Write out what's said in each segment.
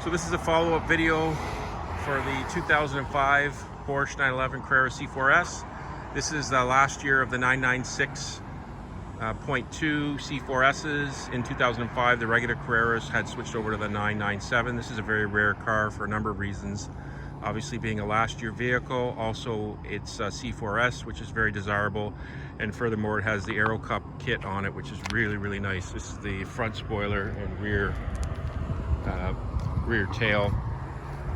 So this is a follow-up video for the 2005 Porsche 911 Carrera C4S. This is the last year of the 996.2 C4Ss. In 2005, the regular Carreras had switched over to the 997. This is a very rare car for a number of reasons. Obviously being a last year vehicle, also it's a C4S, which is very desirable, and furthermore it has the Aerocup Kit on it, which is really nice. This is the front spoiler and rear tail.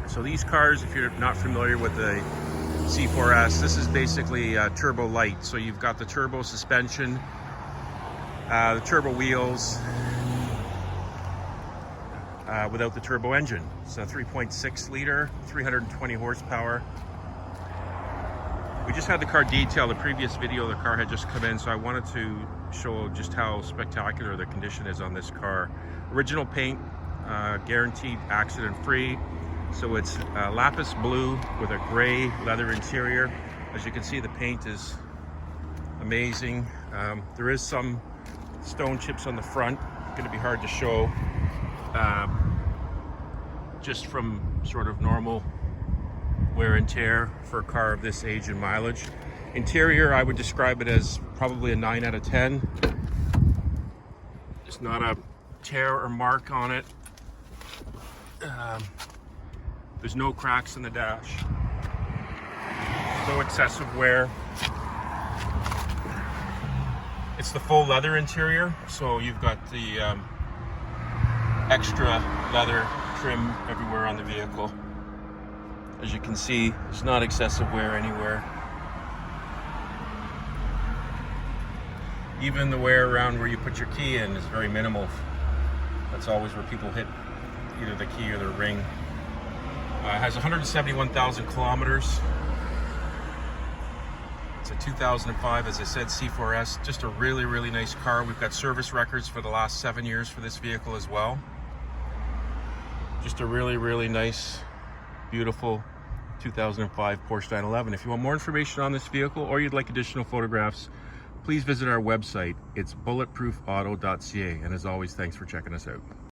So these cars, if you're not familiar with the C4S, this is basically turbo light. So you've got the turbo suspension, the turbo wheels, without the turbo engine. It's a 3.6 liter, 320 horsepower. We just had the car detailed. The previous video, the car had just come in, so I wanted to show just how spectacular the condition is on this car. Original paint, guaranteed accident free. So it's lapis blue with a gray leather interior. As you can see, the paint is amazing. There is some stone chips on the front. Going to be hard to show just from sort of normal wear and tear for a car of this age and mileage. Interior, I would describe it as probably a 9 out of 10. There's not a tear or mark on it. There's no cracks in the dash, no excessive wear. It's the full leather interior, so you've got the extra leather trim everywhere on the vehicle. As you can see, there's not excessive wear anywhere. Even the wear around where you put your key in is very minimal. That's always where people hit either the key or the ring. It has 171,000 kilometers. It's a 2005, as I said, C4S. Just a really nice car. We've got service records for the last 7 years for this vehicle as well. Just a really nice, beautiful 2005 Porsche 911. If you want more information on this vehicle or you'd like additional photographs, please visit our website. It's bulletproofauto.ca. And as always, thanks for checking us out.